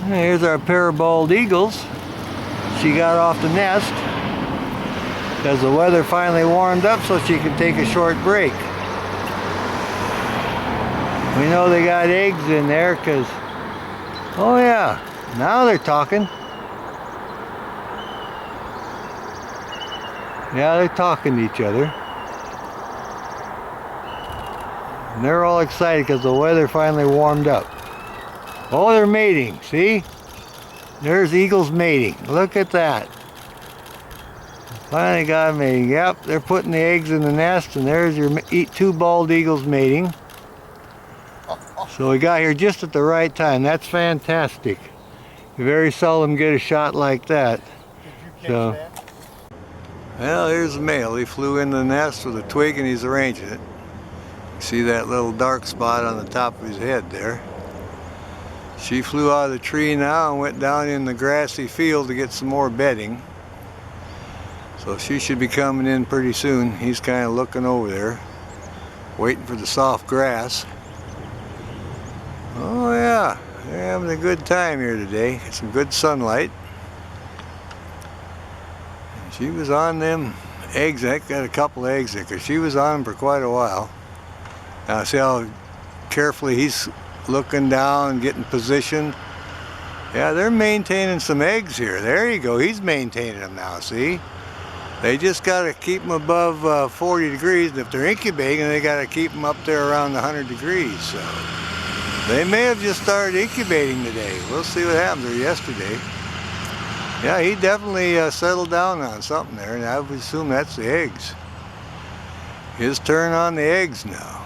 Here's our pair of bald eagles. She got off the nest because the weather finally warmed up so she could take a short break. We know they got eggs in there because, oh yeah, now they're talking. Yeah, they're talking to each other. And they're all excited because the weather finally warmed up. Oh, they're mating, see? There's eagles mating. Look at that. Finally got them mating. Yep, they're putting the eggs in the nest, and there's your two bald eagles mating. So we got here just at the right time. That's fantastic. You very seldom get a shot like that. Did you catch So, that? well, here's the male. He flew in the nest with a twig and he's arranging it. See that little dark spot on the top of his head there? She flew out of the tree now and went down in the grassy field to get some more bedding. So she should be coming in pretty soon. He's kind of looking over there, waiting for the soft grass. Oh yeah, they're having a good time here today. Get some good sunlight. And she was on them eggs. I got a couple of eggs there because she was on them for quite a while. Now see how carefully he's looking down, getting positioned. Yeah, they're maintaining some eggs here. There you go. He's maintaining them now, see? They just got to keep them above 40 degrees. And if they're incubating, they got to keep them up there around 100 degrees. So they may have just started incubating today. We'll see what happens, or yesterday. Yeah, he definitely settled down on something there, and I would assume that's the eggs. His turn on the eggs now.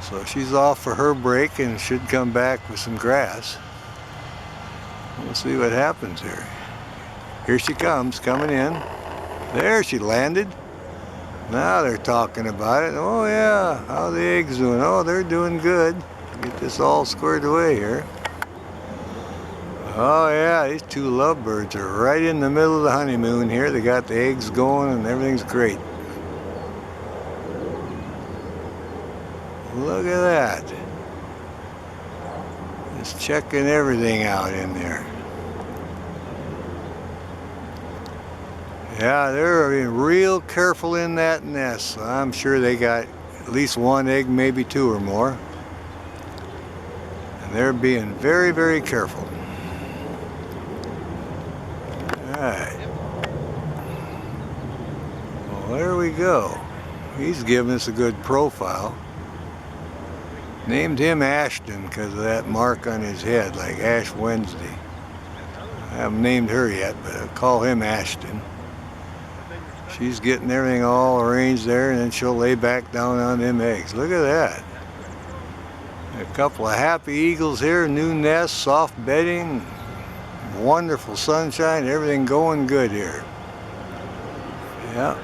So she's off for her break and should come back with some grass. We'll see what happens here. Here she comes, coming in. There she landed. Now they're talking about it. Oh yeah, how are the eggs doing? Oh, they're doing good. Get this all squared away here. Oh yeah, these two lovebirds are right in the middle of the honeymoon here. They got the eggs going and everything's great. Look at that. Just checking everything out in there. Yeah, they're being real careful in that nest. So I'm sure they got at least one egg, maybe two or more. And they're being very, very careful. Alright. Well, there we go. He's giving us a good profile. Named him Ashton because of that mark on his head, like Ash Wednesday. I haven't named her yet, but I'll call him Ashton. She's getting everything all arranged there, and then she'll lay back down on them eggs. Look at that. A couple of happy eagles here, new nest, soft bedding, wonderful sunshine, everything going good here. Yeah,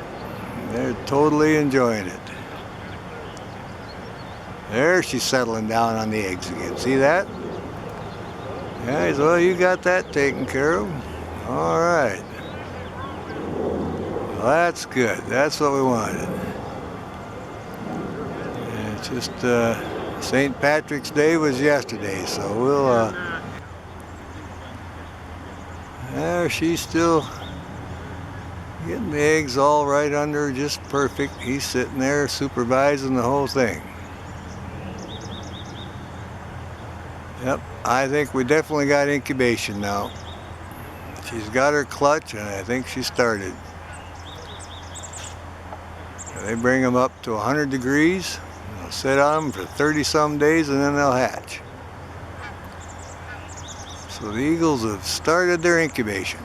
they're totally enjoying it. There she's settling down on the eggs again. See that? Yeah, well, you got that taken care of. All right. Well, that's good. That's what we wanted. And it's just St. Patrick's Day was yesterday, so we'll. There she's still getting the eggs all right under her, just perfect. He's sitting there supervising the whole thing. Yep, I think we definitely got incubation now. She's got her clutch, and I think she started. They bring them up to 100 degrees. They'll sit on them for 30-some days, and then they'll hatch. So the eagles have started their incubation.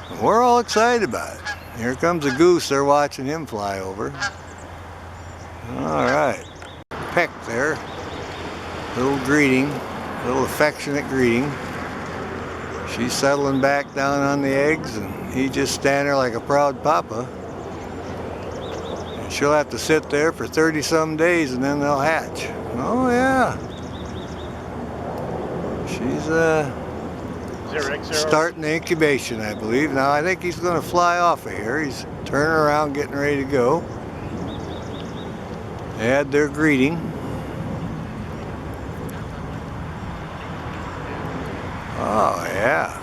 And we're all excited about it. Here comes a goose. They're watching him fly over. All right, peck there. Little greeting, little affectionate greeting. She's settling back down on the eggs, and he just standing there like a proud papa. And she'll have to sit there for 30-some days, and then they'll hatch. Oh yeah. She's starting the incubation, I believe. Now I think he's going to fly off of here. He's turning around, getting ready to go. They had their greeting. Oh, yeah.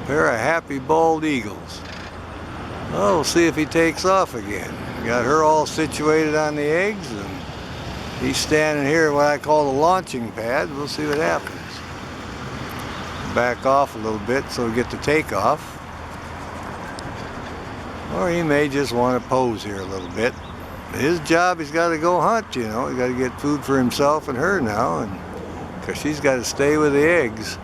A pair of happy bald eagles. Well, we'll see if he takes off again. Got her all situated on the eggs, and he's standing here at what I call the launching pad. We'll see what happens. Back off a little bit so we get the takeoff. Or he may just want to pose here a little bit. His job, he's got to go hunt, you know. He's got to get food for himself and her now, and because she's got to stay with the eggs.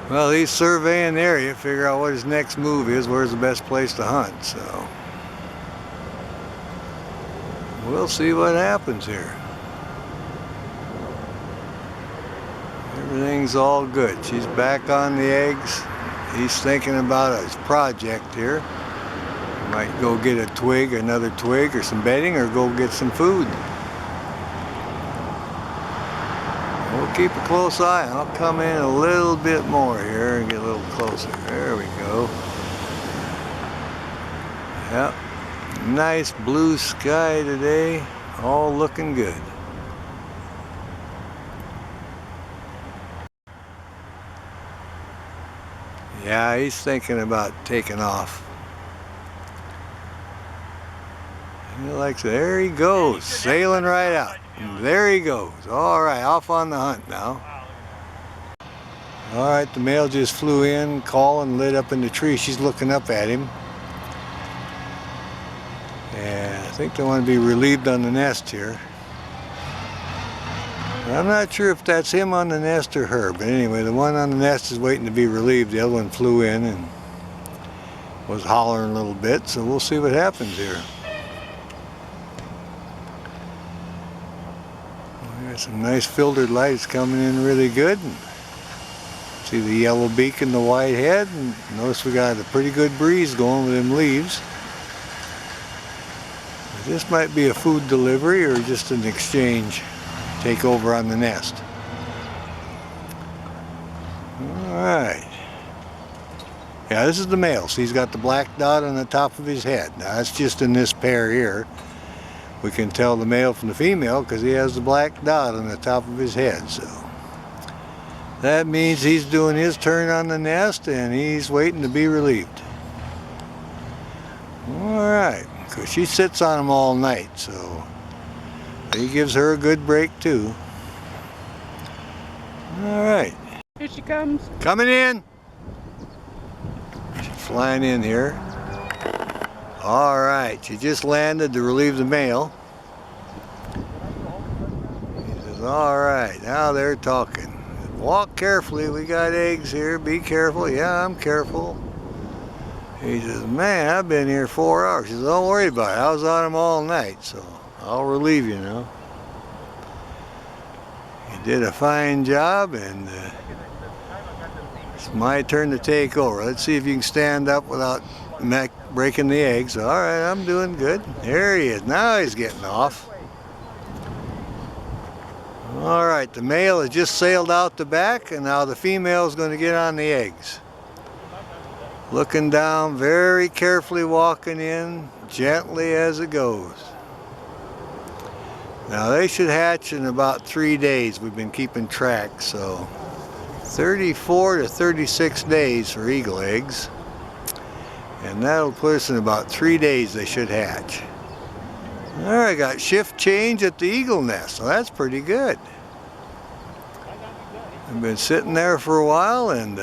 Well, he's surveying the area, figure out what his next move is, where's the best place to hunt, so we'll see what happens here. Everything's all good. She's back on the eggs. He's thinking about his project here. Might go get a twig, another twig, or some bedding, or go get some food. We'll keep a close eye. I'll come in a little bit more here and get a little closer. There we go. Yep. Nice blue sky today. All looking good. Yeah, he's thinking about taking off. He likes it. There he goes, sailing right out. And there he goes. All right, off on the hunt now. All right, the male just flew in, calling, lit up in the tree. She's looking up at him. And I think they want to be relieved on the nest here. I'm not sure if that's him on the nest or her, but anyway, the one on the nest is waiting to be relieved. The other one flew in and was hollering a little bit, so we'll see what happens here. We got some nice filtered lights coming in really good. See the yellow beak and the white head, and notice we got a pretty good breeze going with them leaves. This might be a food delivery or just an exchange. Take over on the nest. Alright. Yeah, this is the male. See, he's got the black dot on the top of his head. Now that's just in this pair here. We can tell the male from the female because he has the black dot on the top of his head. So that means he's doing his turn on the nest and he's waiting to be relieved. Alright, because she sits on him all night, so he gives her a good break too. Alright. Here she comes. Coming in. She's flying in here. Alright, she just landed to relieve the male. He says, alright, now they're talking. Walk carefully, we got eggs here, be careful. Yeah, I'm careful. He says, man, I've been here 4 hours. She says, don't worry about it. I was on them all night, so I'll relieve you now. You did a fine job, and it's my turn to take over. Let's see if you can stand up without breaking the eggs. All right, I'm doing good. There he is. Now he's getting off. All right, the male has just sailed out the back, and now the female is going to get on the eggs. Looking down, very carefully walking in, gently as it goes. Now they should hatch in about 3 days. We've been keeping track, so 34 to 36 days for eagle eggs. And that'll put us in about 3 days they should hatch. All right, got shift change at the eagle nest, so that's pretty good. I've been sitting there for a while, and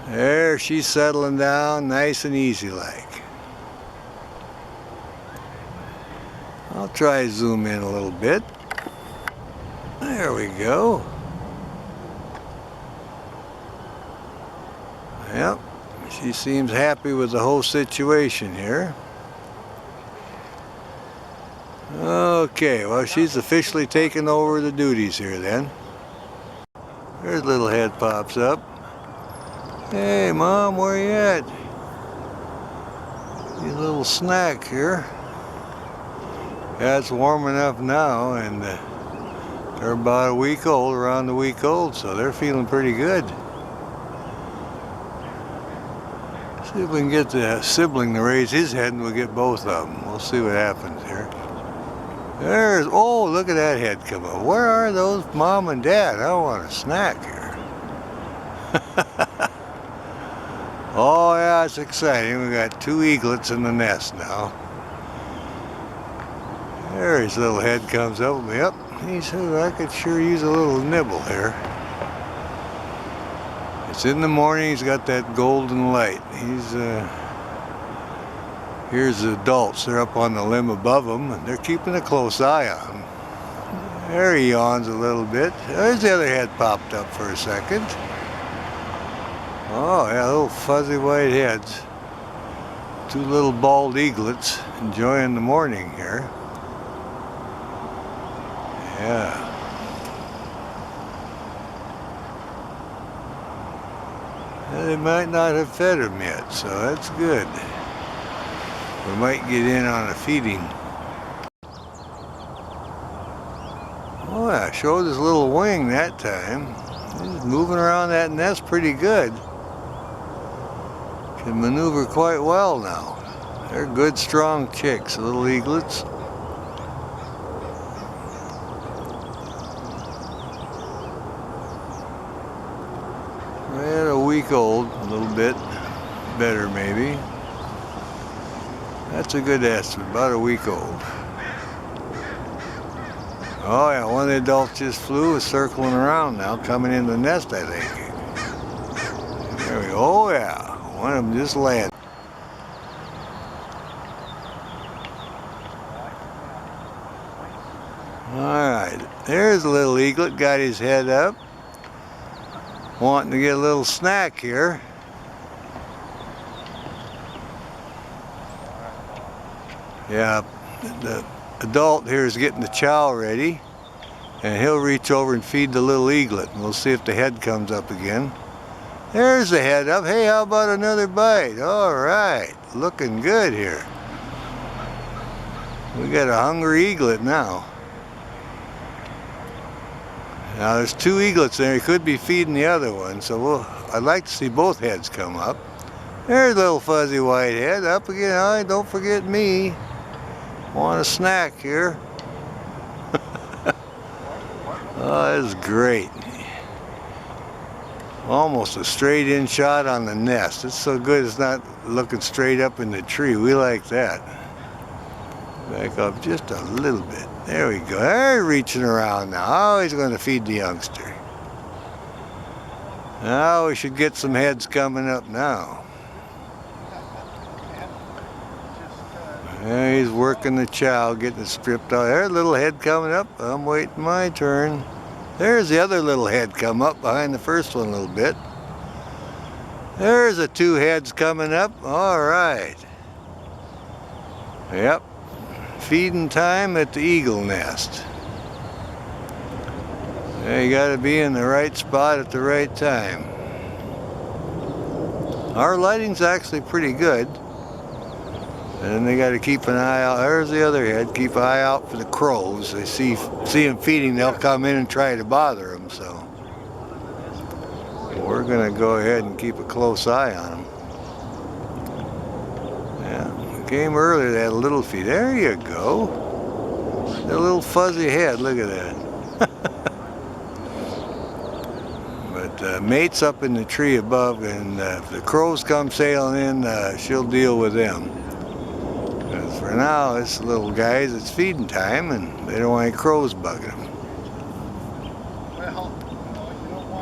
there she's settling down nice and easy like. I'll try to zoom in a little bit. There we go. Yep, she seems happy with the whole situation here. Okay, well, she's officially taken over the duties here then. There's little head pops up. Hey, Mom, where you at? Your little snack here. Yeah, it's warm enough now, and they're about a week old, around a week old, so they're feeling pretty good. See if we can get the sibling to raise his head, and we'll get both of them. We'll see what happens here. There's, oh, look at that head come up. Where are those mom and dad? I want a snack here. Oh yeah, it's exciting. We got 2 eaglets in the nest now. There his little head comes up. Yep, he says I could sure use a little nibble here. It's in the morning. He's got that golden light. Here's the adults. They're up on the limb above him, and they're keeping a close eye on him. There he yawns a little bit. There's the other head popped up for a second. Oh yeah, little fuzzy white heads. 2 little bald eaglets enjoying the morning here. Yeah. They might not have fed him yet, so that's good. We might get in on a feeding. Oh yeah, showed his little wing that time. He's moving around that nest pretty good. Can maneuver quite well now. They're good, strong chicks, the little eaglets. They're a week old, a little bit better maybe. That's a good estimate, about a week old. Oh yeah, one of the adults just flew, is circling around now, coming in the nest, I think. There we go. Oh yeah, one of them just landed. Alright, there's a little eaglet, got his head up. Wanting to get a little snack here. Yeah, the adult here is getting the chow ready, and he'll reach over and feed the little eaglet, and we'll see if the head comes up again. There's the head up. Hey, how about another bite? All right, looking good here. We got a hungry eaglet now. Now there's 2 eaglets there. He could be feeding the other one, so I'd like to see both heads come up. There's a little fuzzy white head up again. Oh, don't forget me. Want a snack here. Oh, this is great. Almost a straight in shot on the nest. It's so good it's not looking straight up in the tree. We like that. Back up just a little bit. There we go. They're reaching around now. Oh, he's going to feed the youngster. Now we should get some heads coming up now. Yeah, he's working the chow, getting it stripped out. There's a little head coming up. I'm waiting my turn. There's the other little head come up behind the first one a little bit. There's the 2 heads coming up. All right. Yep. Feeding time at the eagle nest. Yeah, you got to be in the right spot at the right time. Our lighting's actually pretty good. And then they got to keep an eye out. There's the other head. Keep an eye out for the crows. They see them feeding, they'll come in and try to bother them. So we're going to go ahead and keep a close eye on them. Yeah, we came earlier. They had a little feed. There you go. That little fuzzy head. Look at that. But mate's up in the tree above, and if the crows come sailing in, she'll deal with them. For now, this little guys, it's feeding time, and they don't want any crows bugging them.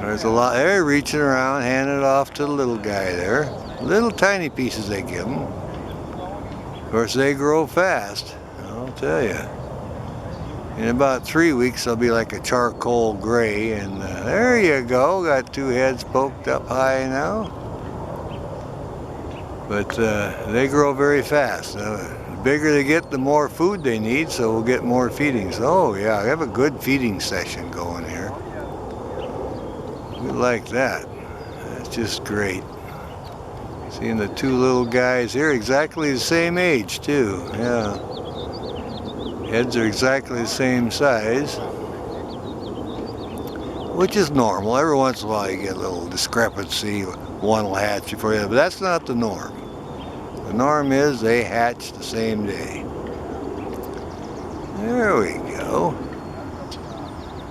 There's a lot. They're reaching around, handing it off to the little guy there. Little tiny pieces they give them. Of course, they grow fast, I'll tell you. In about 3 weeks, they'll be like a charcoal gray, and there you go. Got 2 heads poked up high now. But they grow very fast. The bigger they get, the more food they need, so we'll get more feedings. Oh yeah, we have a good feeding session going here. We like that. That's just great. Seeing the 2 little guys here, exactly the same age too. Yeah. Heads are exactly the same size, which is normal. Every once in a while you get a little discrepancy. One will hatch before the other, but that's not the norm. The norm is they hatch the same day. There we go.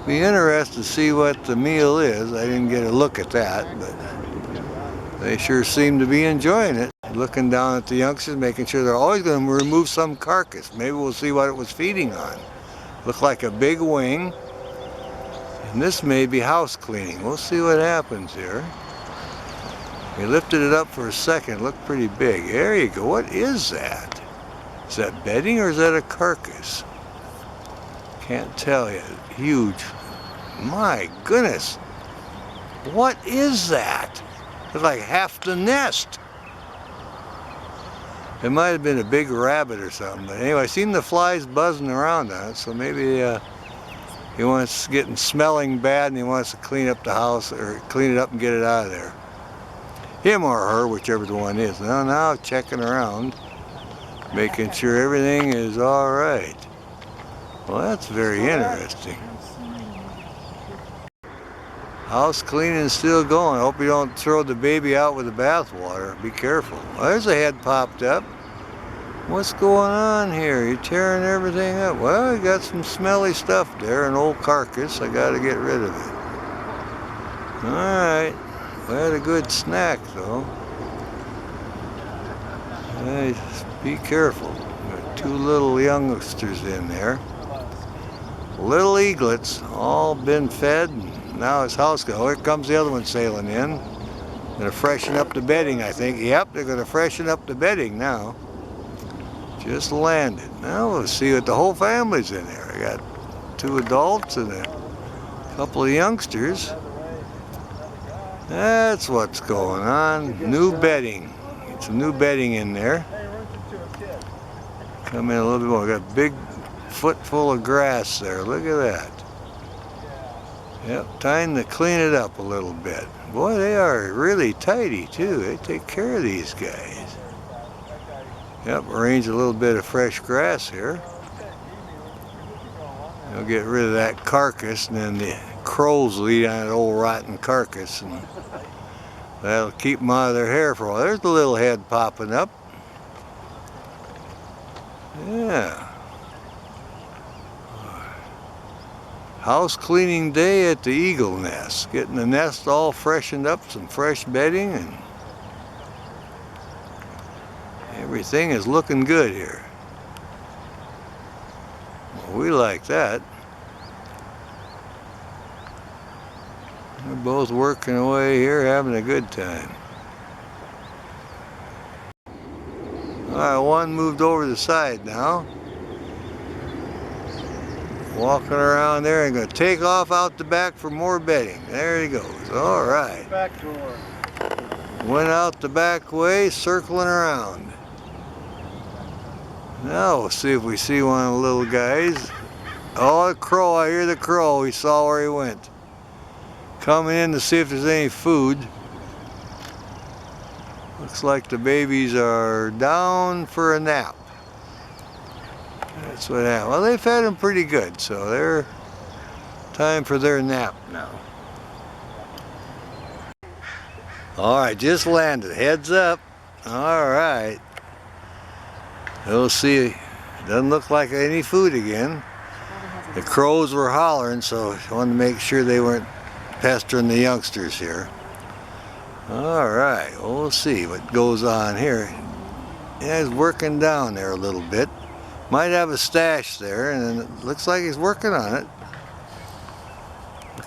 Be interested to see what the meal is. I didn't get a look at that, but they sure seem to be enjoying it. Looking down at the youngsters, making sure they're always going to remove some carcass. Maybe we'll see what it was feeding on. Looked like a big wing. And this may be house cleaning. We'll see what happens here. We lifted it up for a second. It looked pretty big. There you go. What is that? Is that bedding or is that a carcass? Can't tell yet. Huge. My goodness. What is that? It's like half the nest. It might have been a big rabbit or something. But anyway, I seen the flies buzzing around on it. So maybe he wants getting smelling bad and he wants to clean up the house or clean it up and get it out of there. Him or her, whichever the one is. Now checking around, making sure everything is all right. Well, that's very interesting. House cleaning is still going. I hope you don't throw the baby out with the bath water. Be careful. Well, there's a head popped up. What's going on here? You're tearing everything up. Well, you got some smelly stuff there, an old carcass. I got to get rid of it. All right. We had a good snack, though. Hey, be careful. Got two little youngsters in there. Little eaglets, all been fed. And now his house goes. Oh, here comes the other one sailing in. Gonna freshen up the bedding, I think. Yep, they're gonna freshen up the bedding now. Just landed. Now we'll see what the whole family's in there. I got two adults and a couple of youngsters. That's what's going on. New bedding. Get some new bedding in there. Come in a little bit more. Got a big foot full of grass there. Look at that. Yep, time to clean it up a little bit. Boy, they are really tidy too. They take care of these guys. Yep, arrange a little bit of fresh grass here. I'll get rid of that carcass, and then the crows will eat on that old rotten carcass, and that'll keep them out of their hair for a while. There's the little head popping up. Yeah. House cleaning day at the eagle nest. Getting the nest all freshened up, some fresh bedding, and everything is looking good here. Well, we like that. We're both working away here, having a good time. All right, one moved over to the side now. Walking around there and going to take off out the back for more bedding. There he goes. All right. Back door. Went out the back way, circling around. Now we'll see if we see one of the little guys. Oh, a crow. I hear the crow. He saw where he went. Coming in to see if there's any food. Looks like the babies are down for a nap. That's what happened. Well, they fed them pretty good, so they're time for their nap now. All right, just landed. Heads up. All right. We'll see. Doesn't look like any food again. The crows were hollering, so I wanted to make sure they weren't pestering the youngsters here. All right, we'll see what goes on here. Yeah, he's working down there a little bit. Might have a stash there, and it looks like he's working on it.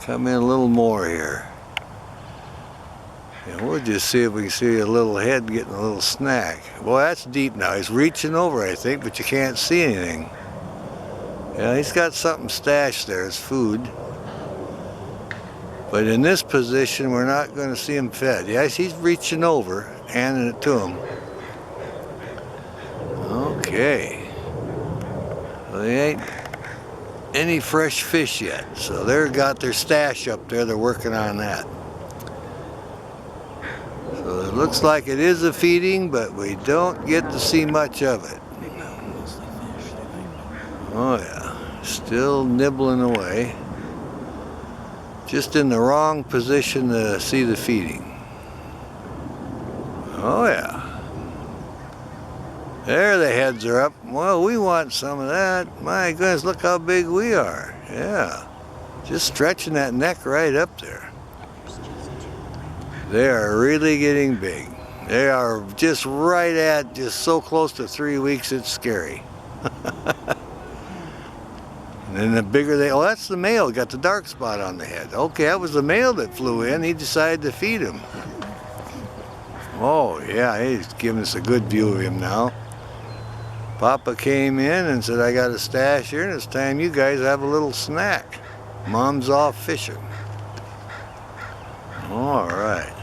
Come in a little more here. And we'll just see if we can see a little head getting a little snack. Boy, that's deep now. He's reaching over, I think, but you can't see anything. Yeah, he's got something stashed there. It's food. But in this position, we're not going to see him fed. Yes, he's reaching over, handing it to him. Okay. Well, there ain't any fresh fish yet, so they've got their stash up there. They're working on that. So it looks like it is a feeding, but we don't get to see much of it. Oh yeah, still nibbling away. Just in the wrong position to see the feeding. Oh yeah. There the heads are up. Well, we want some of that. My goodness, look how big we are. Yeah. Just stretching that neck right up there. They are really getting big. They are just right at, just so close to 3 weeks, it's scary. And then the bigger they, oh, that's the male, got the dark spot on the head. Okay, that was the male that flew in. He decided to feed him. Oh, yeah, he's giving us a good view of him now. Papa came in and said, I got a stash here, and it's time you guys have a little snack. Mom's off fishing. All right.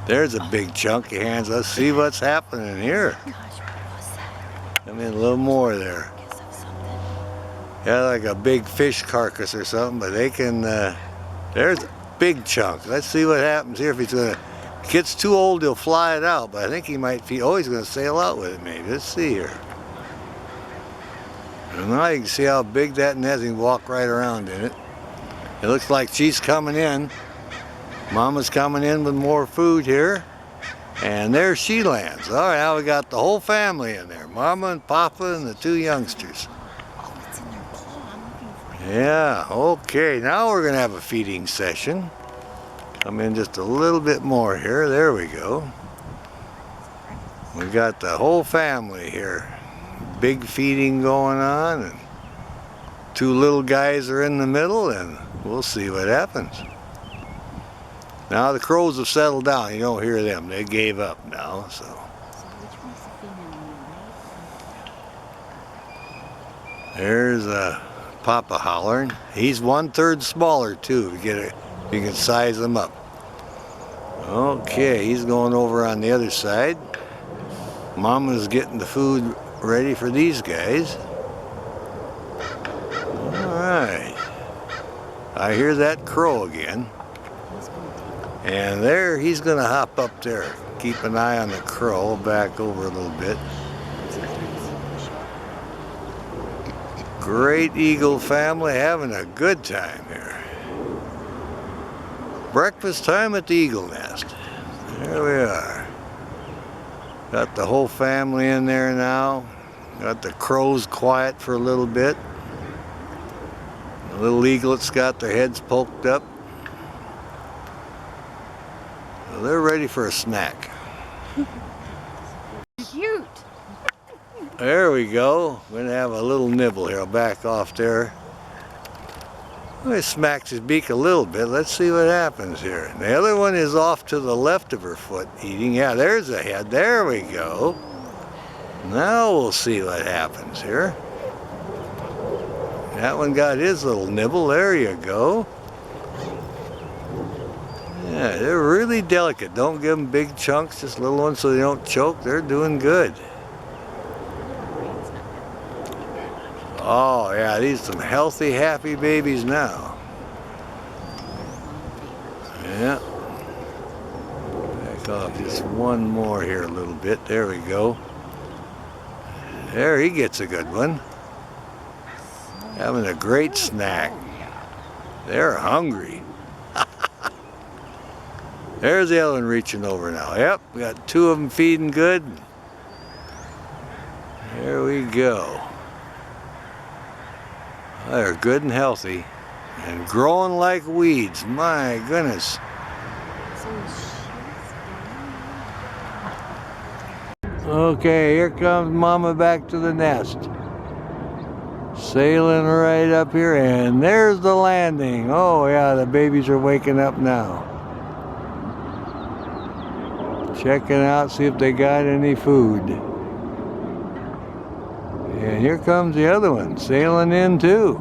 There's a big chunky hands. Let's see what's happening here. Come in a little more there. Yeah, like a big fish carcass or something, but they can, there's a big chunk. Let's see what happens here. If he's gonna, if it gets too old, he'll fly it out, but I think he might feed, oh, he's gonna sail out with it maybe. Let's see here. And now you can see how big that net is. He can walk right around in it. It looks like she's coming in. Mama's coming in with more food here. And there she lands. All right, now we got the whole family in there. Mama and Papa and the 2 youngsters. Oh, it's in their claw. I'm looking for it. Yeah, okay. Now we're going to have a feeding session. Come in just a little bit more here. There we go. We got the whole family here. Big feeding going on. And 2 little guys are in the middle, and we'll see what happens. Now the crows have settled down. You don't hear them. They gave up now, so. So which one's the female one, right? There's Papa hollering. He's 1/3 smaller too. You can size him up. Okay, he's going over on the other side. Mama's getting the food ready for these guys. All right. I hear that crow again. And there, he's going to hop up there. Keep an eye on the crow. Back over a little bit. Great eagle family having a good time here. Breakfast time at the eagle nest. There we are. Got the whole family in there now. Got the crows quiet for a little bit. The little eaglets got their heads poked up. So they're ready for a snack. Cute. There we go. We're gonna have a little nibble here. I'll back off there. He smacks his beak a little bit. Let's see what happens here. The other one is off to the left of her foot eating. Yeah, there's the head. There we go. Now we'll see what happens here. That one got his little nibble. There you go. Yeah, they're really delicate. Don't give them big chunks, just little ones so they don't choke. They're doing good. Oh yeah, these are some healthy, happy babies now. Yeah. Back off just one more here a little bit. There we go. There, he gets a good one. Having a great snack. They're hungry. There's the other one reaching over now. Yep, we got 2 of them feeding good. There we go. They're good and healthy and growing like weeds. My goodness. Okay, here comes Mama back to the nest. Sailing right up here, and there's the landing. Oh yeah, the babies are waking up now. Checking out, see if they got any food. And here comes the other one, sailing in too.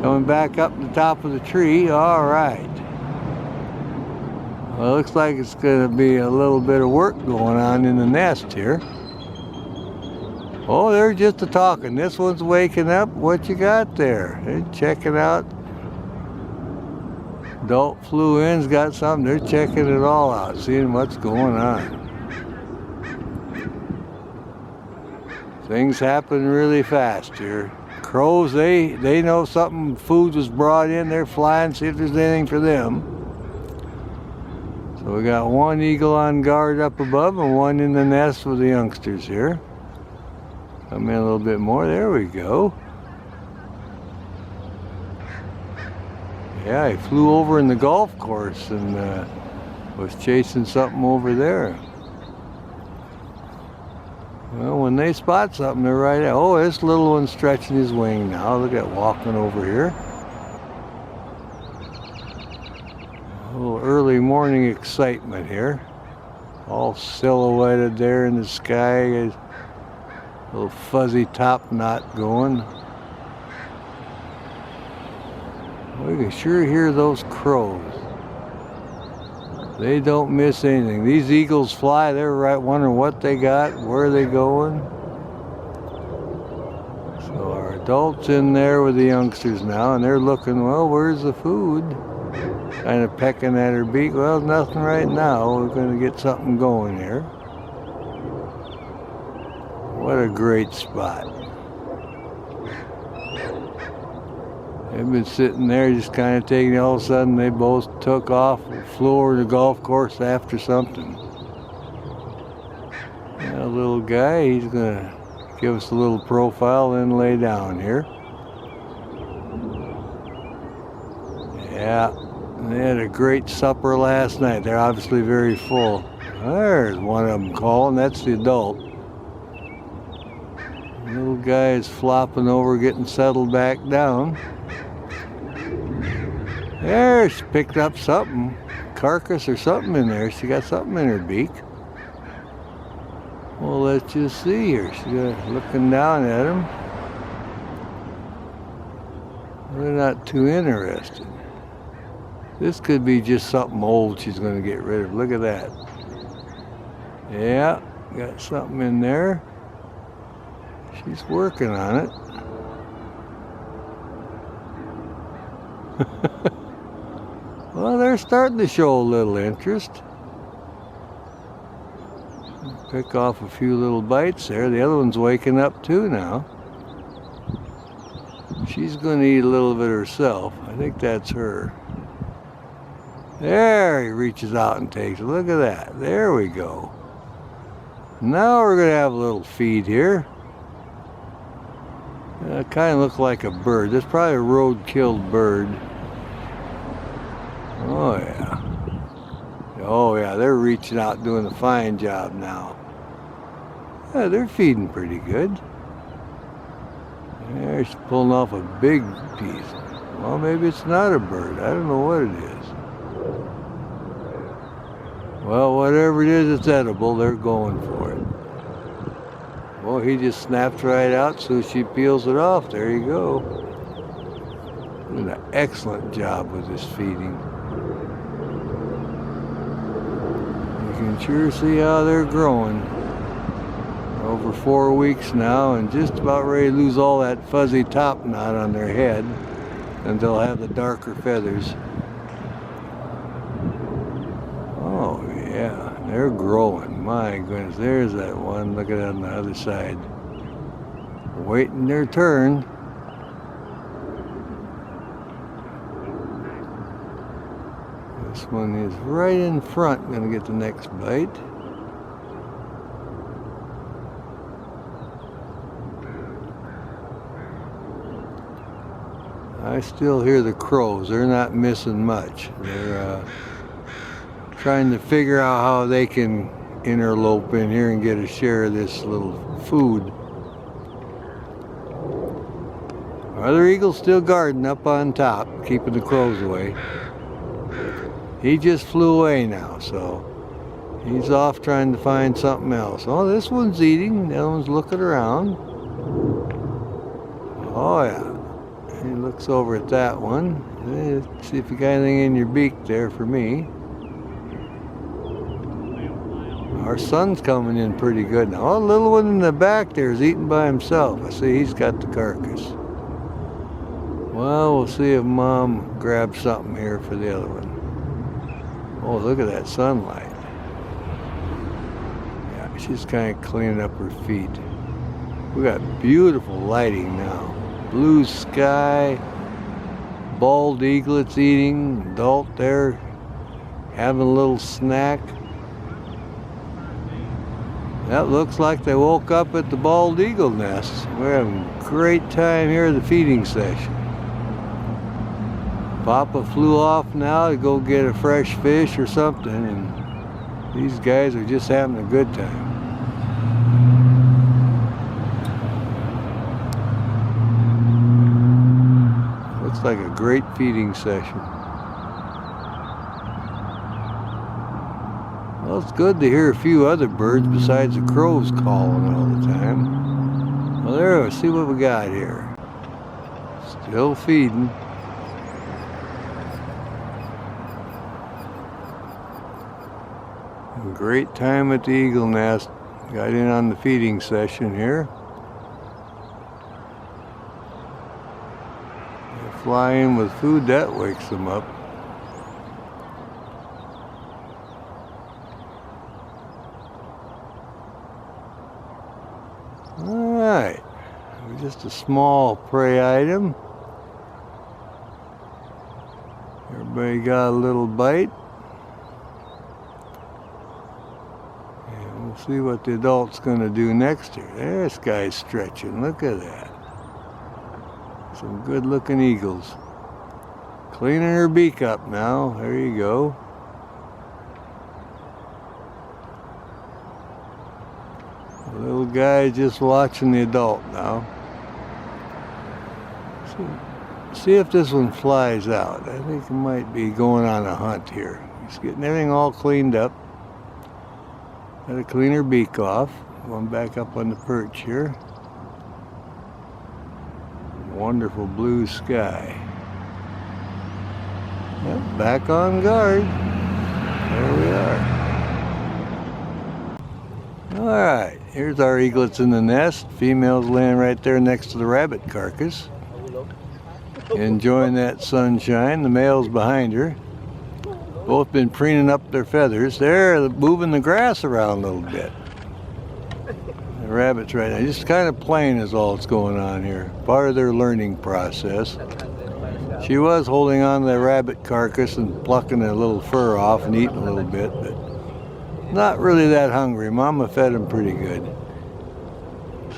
Coming back up the top of the tree. All right. Well, it looks like it's going to be a little bit of work going on in the nest here. Oh, they're just a-talking. This one's waking up. What you got there? They're checking out. Adult flew in's got something. They're checking it all out, seeing what's going on. Things happen really fast here. Crows, they know something, food was brought in. They're flying, see if there's anything for them. So we got one eagle on guard up above and one in the nest with the youngsters here. Come in a little bit more. There we go. Yeah, he flew over in the golf course and was chasing something over there. Well, when they spot something, they're right at. Oh, this little one's stretching his wing now. Look at walking over here. A little early morning excitement here. All silhouetted there in the sky. A little fuzzy top knot going. We can sure hear those crows. They don't miss anything. These eagles fly, they're right wondering what they got, where they going. So our adults in there with the youngsters now, and they're looking, well, where's the food? Kind of pecking at her beak. Well, nothing right now. We're going to get something going here. What a great spot. They've been sitting there just kind of taking it. All of a sudden they both took off and flew over the golf course after something. That little guy, he's going to give us a little profile and lay down here. Yeah, they had a great supper last night. They're obviously very full. There's one of them calling. That's the adult. The little guy is flopping over, getting settled back down. There, she picked up something, carcass or something in there. She got something in her beak. Well, let's just see here. She's looking down at him. They're not too interested. This could be just something old she's going to get rid of. Look at that. Yeah, got something in there. She's working on it. Well, they're starting to show a little interest. Pick off a few little bites there. The other one's waking up too now. She's going to eat a little bit herself. I think that's her. There, he reaches out and takes it. Look at that. There we go. Now we're going to have a little feed here. It kind of looks like a bird. That's probably a road-killed bird. Oh yeah. Oh yeah, they're reaching out doing a fine job now. Yeah, they're feeding pretty good. They're pulling off a big piece. Well, maybe it's not a bird. I don't know what it is. Well, whatever it is, it's edible. They're going for it. Well, he just snaps right out, so she peels it off. There you go. Doing an excellent job with this feeding. You can sure see how they're growing. Over 4 weeks now, and just about ready to lose all that fuzzy top knot on their head, and they'll have the darker feathers. Oh yeah, they're growing. My goodness, there's that one. Look at it on the other side. Waiting their turn. This one is right in front, gonna get the next bite. I still hear the crows. They're not missing much. They're trying to figure out how they can interlope in here and get a share of this little food. Our other eagle's still guarding up on top, keeping the crows away. He just flew away now, so he's off trying to find something else. Oh, this one's eating. The other one's looking around. Oh yeah. He looks over at that one. See if you got anything in your beak there for me. Our son's coming in pretty good now. Oh, the little one in the back there is eating by himself. I see he's got the carcass. Well, we'll see if Mom grabs something here for the other one. Oh, look at that sunlight. Yeah, she's kind of cleaning up her feet. We got beautiful lighting now. Blue sky, bald eaglets eating, adult there. having a little snack. That looks like they woke up at the bald eagle nest. We're having a great time here at the feeding session. Papa flew off now to go get a fresh fish or something, and these guys are just having a good time. Looks like a great feeding session. Well, it's good to hear a few other birds besides the crows calling all the time. Well, there, let's see what we got here. Still feeding. Great time at the eagle nest. Got in on the feeding session here. They fly in with food, that wakes them up. Alright, just a small prey item. Everybody got a little bite. And we'll see what the adult's gonna do next here. This guy's stretching, look at that. Some good looking eagles. Cleaning her beak up now, there you go. The little guy just watching the adult now. See if this one flies out. I think he might be going on a hunt here. He's getting everything all cleaned up. Got to clean her beak off. Going back up on the perch here. Wonderful blue sky. Yep, back on guard. There we are. Alright, here's our eaglets in the nest. Female's laying right there next to the rabbit carcass. Enjoying that sunshine. The male's behind her. Both been preening up their feathers. They're moving the grass around a little bit. The rabbits right now, just kind of playing is all that's going on here. Part of their learning process. She was holding on to the rabbit carcass and plucking a little fur off and eating a little bit, but not really that hungry. Mama fed them pretty good.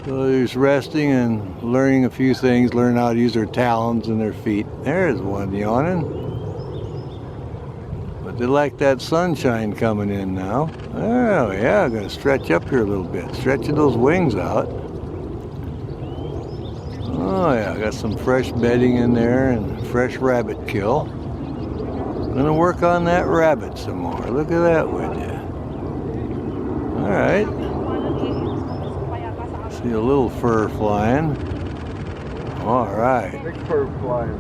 So they're just resting and learning a few things, learning how to use their talons and their feet. There's one yawning. But they like that sunshine coming in now. Oh yeah, I'm gonna stretch up here a little bit. Stretching those wings out. Oh yeah, I got some fresh bedding in there and fresh rabbit kill. Gonna work on that rabbit some more. Look at that, would you? Alright. See a little fur flying. Alright. Big fur flying.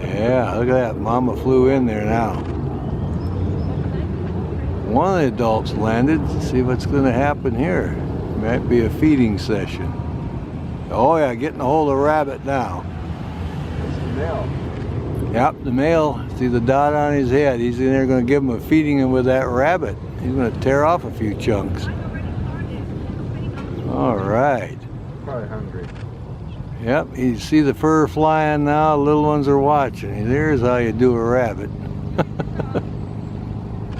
Yeah, look at that. Mama flew in there now. One of the adults landed. Let's see what's going to happen here. Might be a feeding session. Oh yeah, getting a hold of a rabbit now. That's the male. Yep, the male. See the dot on his head. He's in there going to give him a feeding with that rabbit. He's going to tear off a few chunks. All right. Probably hungry. Yep, you see the fur flying now. The little ones are watching. There's how you do a rabbit.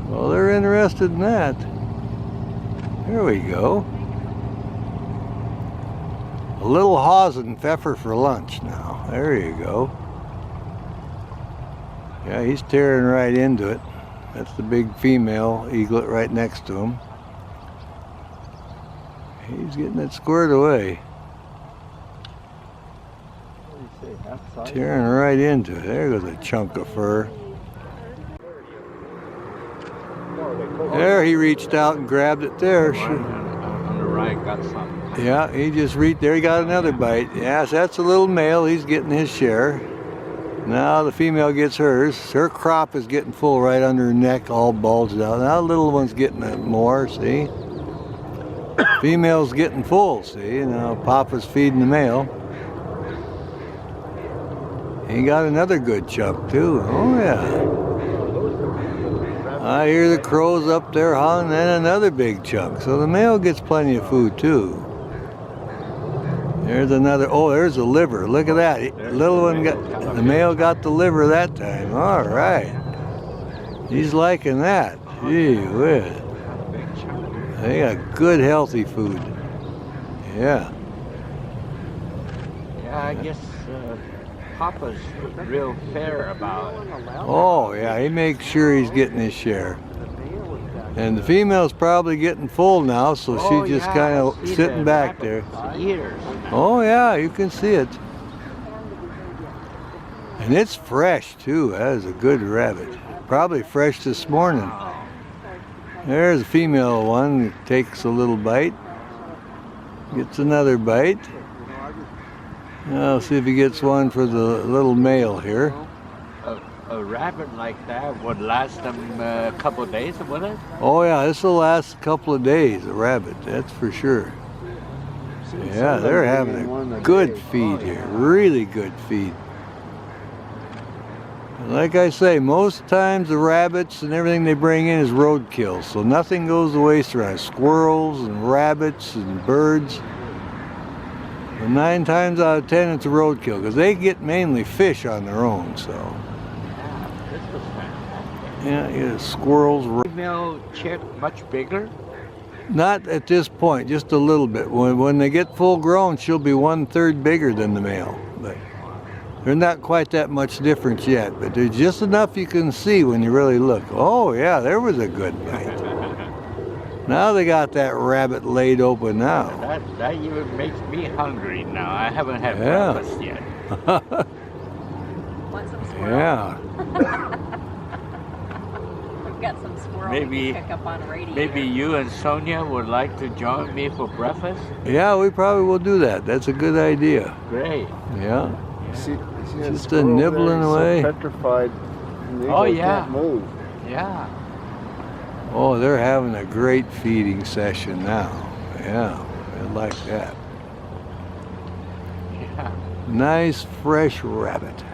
Well, they're interested in that. There we go. A little Hausen pfeffer for lunch now. There you go. Yeah, he's tearing right into it. That's the big female eaglet right next to him. He's getting it squared away. What do you say, half size? Tearing right into it. There goes a chunk of fur. There, he reached out and grabbed it there. On the right, got some. Yeah, he just reached there. He got another bite. Yes, that's a little male. He's getting his share. Now the female gets hers. Her crop is getting full right under her neck, all bulged out. Now the little one's getting it more, see? Female's getting full, see? Now Papa's feeding the male. He got another good chunk too. Oh yeah. I hear the crows up there howling, and another big chunk. So the male gets plenty of food too. There's another, oh, there's a liver. Look at that. The little one got, the male got the liver that time. All right. He's liking that. Gee whiz. Big chunk. They got good healthy food. Yeah. Yeah, I guess Papa's real fair about it. Oh yeah, he makes sure he's getting his share. And the female's probably getting full now, so Oh, she's just yeah, kind I of see sitting the back rabbit there. Ears. Oh yeah, you can see it. And it's fresh too. That is a good rabbit. Probably fresh this morning. Wow. There's a female one. Takes a little bite. Gets another bite. I'll see if he gets one for the little male here. A rabbit like that would last them a couple of days, would it? Oh yeah, this will last a couple of days, a rabbit, that's for sure. Yeah, they're having a good feed here, really good feed. And like I say, most times the rabbits and everything they bring in is roadkill, so nothing goes to waste around. Squirrels and rabbits and birds. But 9 times out of 10 it's a roadkill, because they get mainly fish on their own, so. Yeah, this was fantastic. Yeah, squirrels. Female chick much bigger? Not at this point, just a little bit. When they get full grown, she'll be 1/3 bigger than the male. But they're not quite that much difference yet, but there's just enough you can see when you really look. Oh yeah, there was a good bite. Now they got that rabbit laid open now. That even makes me hungry now. I haven't had Yeah. breakfast yet. Want some squirrel? Yeah. We've got some squirrel Maybe- we can pick up on radio. Maybe you and Sonia would like to join me for breakfast? Yeah, we probably will do that. That's a good idea. Great. Yeah. Yeah. Just a nibbling away. Petrified. Oh, yeah. Can't move. Yeah. Oh, they're having a great feeding session now. Yeah, I like that. Yeah. Nice fresh rabbit.